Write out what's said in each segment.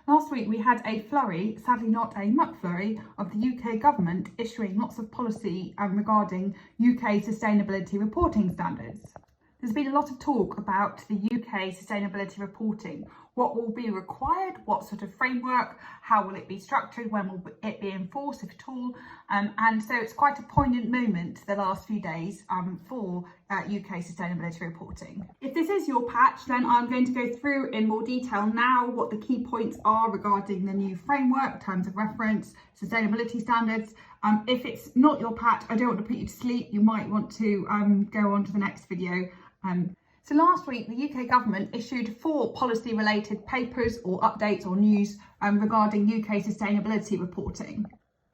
Last week we had a flurry, sadly not a McFlurry, of the UK government issuing lots of policy regarding UK sustainability reporting standards. There's been a lot of talk about the UK sustainability reporting. What will be required, what sort of framework, how will it be structured, when will it be enforced, if at all, and so it's quite a poignant moment the last few days for UK sustainability reporting. If this is your patch, then I'm going to go through in more detail now what the key points are regarding the new framework, terms of reference, sustainability standards. If it's not your patch, I don't want to put you to sleep. You might want to go on to the next video. So last week, the UK government issued 4 policy-related papers or updates or news regarding UK sustainability reporting.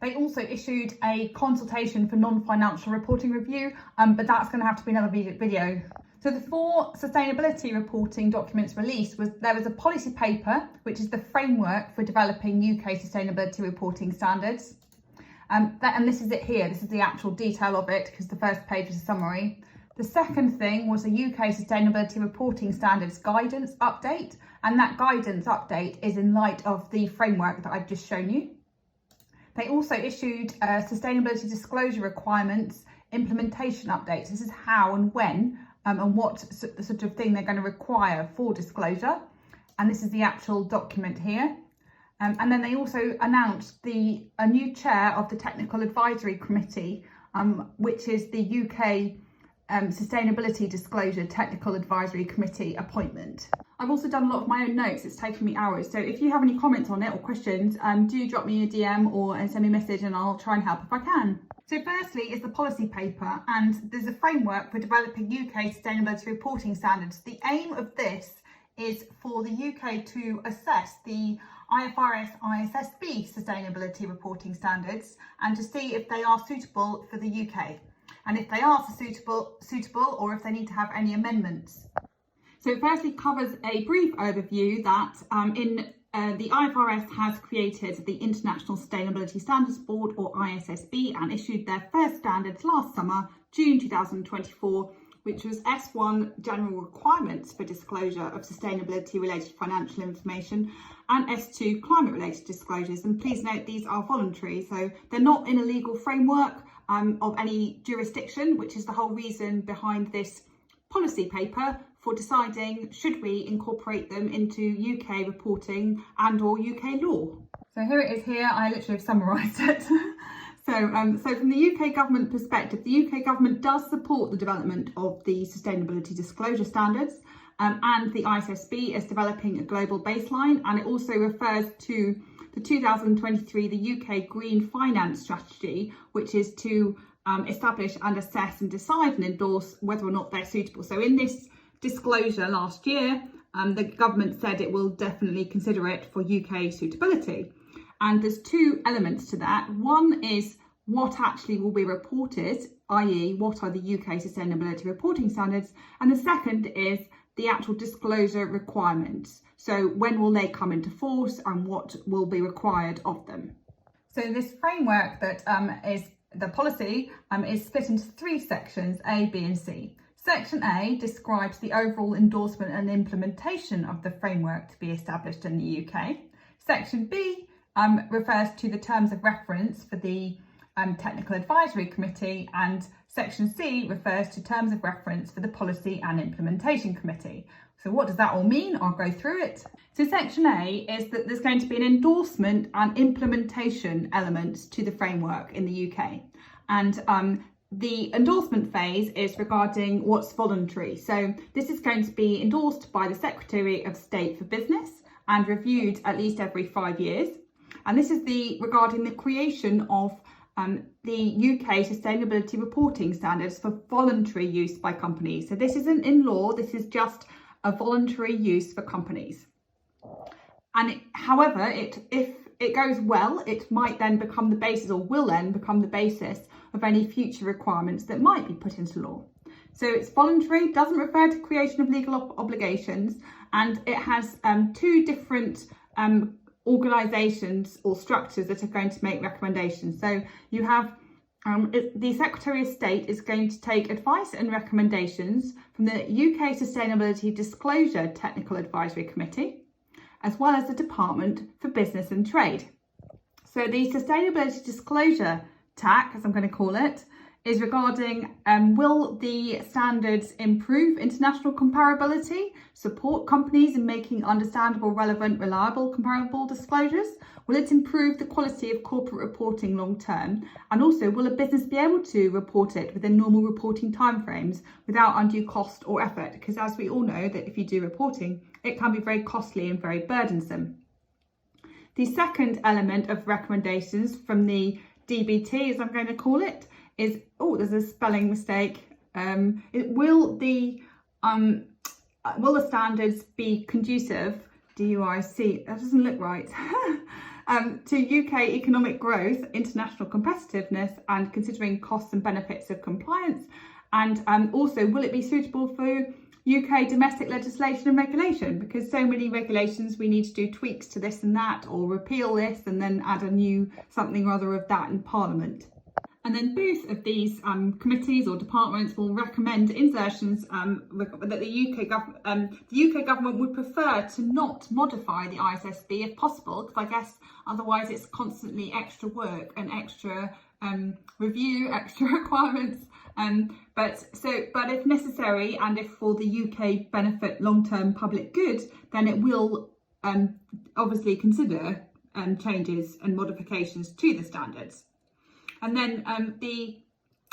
They also issued a consultation for non-financial reporting review, but that's going to have to be another video. So the 4 sustainability reporting documents released there was a policy paper, which is the framework for developing UK sustainability reporting standards. And this is it here. This is the actual detail of it, because the first page is a summary. The second thing was a UK Sustainability Reporting Standards Guidance Update, and that guidance update is in light of the framework that I've just shown you. They also issued Sustainability Disclosure Requirements Implementation Updates. This is how and when and what the sort of thing they're going to require for disclosure, and this is the actual document here. And then they also announced a new chair of the Technical Advisory Committee, which is the UK Sustainability Disclosure Technical Advisory Committee appointment. I've also done a lot of my own notes. It's taken me hours. So if you have any comments on it or questions, do drop me a DM or send me a message and I'll try and help if I can. So firstly is the policy paper, and there's a framework for developing UK sustainability reporting standards. The aim of this is for the UK to assess the IFRS ISSB sustainability reporting standards and to see if they are suitable for the UK. And if they are suitable or if they need to have any amendments. So it firstly covers a brief overview that the IFRS has created the International Sustainability Standards Board, or ISSB, and issued their first standards last summer, June 2024, which was S1 General Requirements for Disclosure of Sustainability Related Financial Information, and S2 Climate Related Disclosures. And please note these are voluntary, so they're not in a legal framework of any jurisdiction, which is the whole reason behind this policy paper for deciding should we incorporate them into UK reporting and or UK law. So here it is here, I literally have summarised it. So from the UK government perspective, the UK government does support the development of the sustainability disclosure standards and the ISSB is developing a global baseline, and it also refers to the 2023, the UK Green Finance Strategy, which is to establish and assess and decide and endorse whether or not they're suitable. So in this disclosure last year, the government said it will definitely consider it for UK suitability. And there's 2 elements to that. One is what actually will be reported, i.e. what are the UK sustainability reporting standards? And the second is the actual disclosure requirements. So when will they come into force and what will be required of them? So this framework that is the policy is split into 3 sections, A, B and C. Section A describes the overall endorsement and implementation of the framework to be established in the UK. Section B refers to the terms of reference for the Technical Advisory Committee, and Section C refers to terms of reference for the Policy and Implementation Committee. So what does that all mean? I'll go through it. So Section A is that there's going to be an endorsement and implementation elements to the framework in the UK. And the endorsement phase is regarding what's voluntary. So this is going to be endorsed by the Secretary of State for Business and reviewed at least every 5 years. And this is regarding the creation of the UK Sustainability Reporting Standards for voluntary use by companies. So this isn't in law, this is just a voluntary use for companies. And however, if it goes well, it might then become the basis, or will then become the basis of any future requirements that might be put into law. So it's voluntary, doesn't refer to creation of legal obligations, and it has 2 different organisations or structures that are going to make recommendations. So you have the Secretary of State is going to take advice and recommendations from the UK Sustainability Disclosure Technical Advisory Committee. as well as the Department for Business and Trade. So the Sustainability Disclosure TAC, as I'm going to call it, is regarding will the standards improve international comparability, support companies in making understandable, relevant, reliable, comparable disclosures? Will it improve the quality of corporate reporting long term? And also, will a business be able to report it within normal reporting timeframes without undue cost or effort? Because as we all know, that if you do reporting, it can be very costly and very burdensome. The second element of recommendations from the DBT, as I'm going to call it, is, oh, there's a spelling mistake. Will the standards be conducive, DUIC, that doesn't look right, to UK economic growth, international competitiveness, and considering costs and benefits of compliance? And also, will it be suitable for UK domestic legislation and regulation? Because so many regulations, we need to do tweaks to this and that, or repeal this and then add a new something or other of that in Parliament. And then both of these committees or departments will recommend insertions that the UK government would prefer to not modify the ISSB if possible, because I guess otherwise it's constantly extra work and extra review, extra requirements. But if necessary, and if for the UK benefit long-term public good, then it will obviously consider changes and modifications to the standards. And then the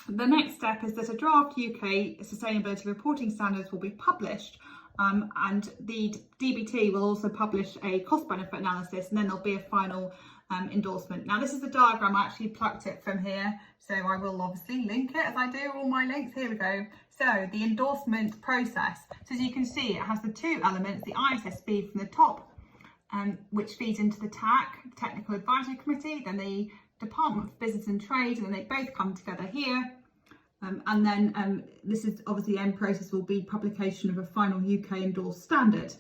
next step is that a draft UK sustainability reporting standards will be published, and the DBT will also publish a cost-benefit analysis, and then there'll be a final endorsement. Now, this is the diagram. I actually plucked it from here, so I will obviously link it as I do all my links. Here we go. So the endorsement process. So as you can see, it has the two elements, the ISSB from the top, which feeds into the TAC, Technical Advisory Committee, then the Department for Business and Trade, and then they both come together here. And then this is obviously the end process will be publication of a final UK endorsed standard.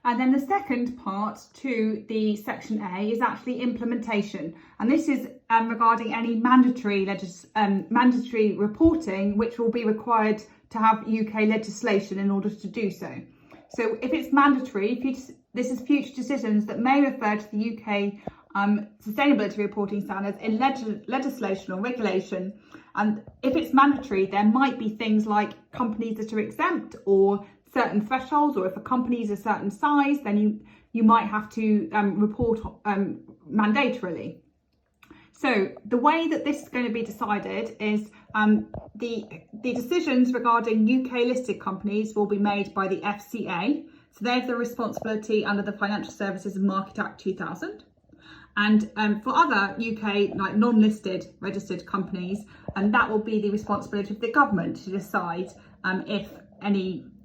And then the second part to the section A is actually implementation. And this is regarding any mandatory reporting, which will be required to have UK legislation in order to do so. So if it's mandatory, this is future decisions that may refer to the UK sustainability reporting standards in legislation or regulation. And if it's mandatory, there might be things like companies that are exempt or certain thresholds, or if a company is a certain size, then you might have to report mandatorily. So the way that this is going to be decided is the decisions regarding UK listed companies will be made by the FCA. So they have the responsibility under the Financial Services and Market Act 2000. And for other UK like non-listed registered companies, and that will be the responsibility of the government to decide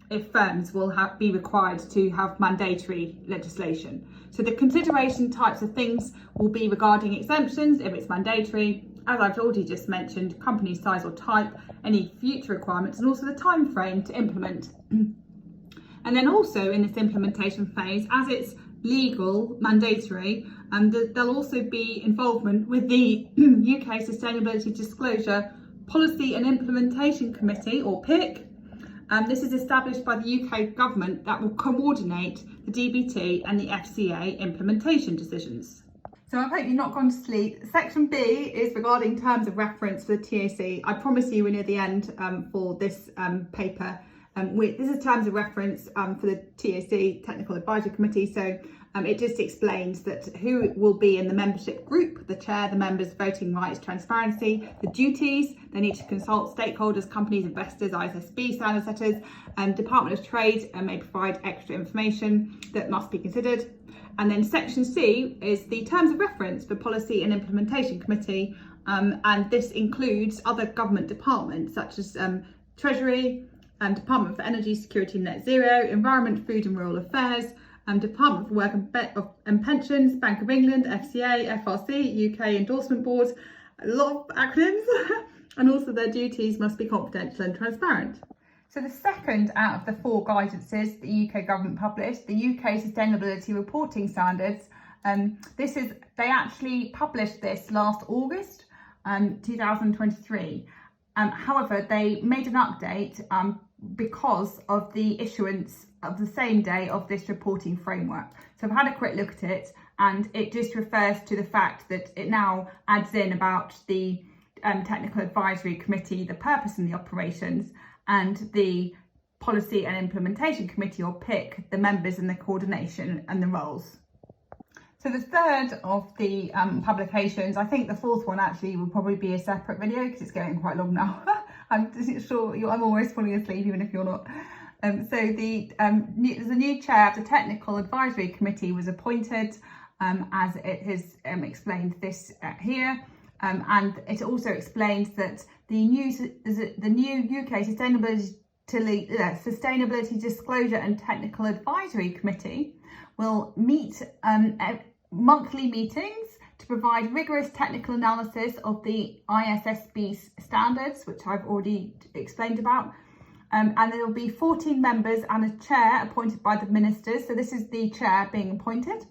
if firms will be required to have mandatory legislation. So the consideration types of things will be regarding exemptions if it's mandatory, as I've already just mentioned, company size or type, any future requirements, and also the time frame to implement. And then also in this implementation phase, as it's legal, mandatory, and there'll also be involvement with the UK Sustainability Disclosure Policy and Implementation Committee, or PIC. This is established by the UK government that will coordinate the DBT and the FCA implementation decisions. So I hope you've not gone to sleep. Section B is regarding terms of reference for the TAC. I promise you we're near the end for this paper. This is terms of reference for the TAC, Technical Advisory Committee. So it just explains that who will be in the membership group, the chair, the members, voting rights, transparency, the duties. They need to consult stakeholders, companies, investors, ISSB standard setters, and Department of Trade may provide extra information that must be considered. And then section C is the terms of reference for Policy and Implementation Committee. And this includes other government departments such as Treasury, Department for Energy, Security and Net Zero, Environment, Food and Rural Affairs, Department for Work and Pensions, Bank of England, FCA, FRC, UK Endorsement Board, a lot of acronyms, and also their duties must be confidential and transparent. So the second out of the four guidances the UK government published, the UK Sustainability Reporting Standards, they actually published this last August 2023. However, they made an update because of the issuance of the same day of this reporting framework. So I've had a quick look at it, and it just refers to the fact that it now adds in about the Technical Advisory Committee, the purpose and the operations, and the Policy and Implementation Committee, or PIC, the members and the coordination and the roles. So the third of the publications, I think the fourth one actually will probably be a separate video because it's getting quite long now. I'm sure I'm almost falling asleep, even if you're not. There's a new chair of the Technical Advisory Committee was appointed, as it has explained this here. And it also explains that the new UK Sustainability Disclosure and Technical Advisory Committee will meet monthly meetings to provide rigorous technical analysis of the ISSB standards, which I've already explained about. And there will be 14 members and a chair appointed by the ministers. So this is the chair being appointed.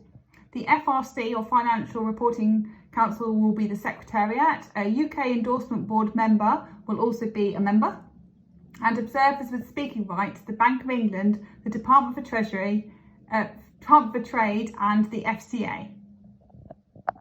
The FRC, or Financial Reporting Council, will be the secretariat. A UK endorsement board member will also be a member. And observers with speaking rights, the Bank of England, the Department for Treasury, Department for Trade and the FCA.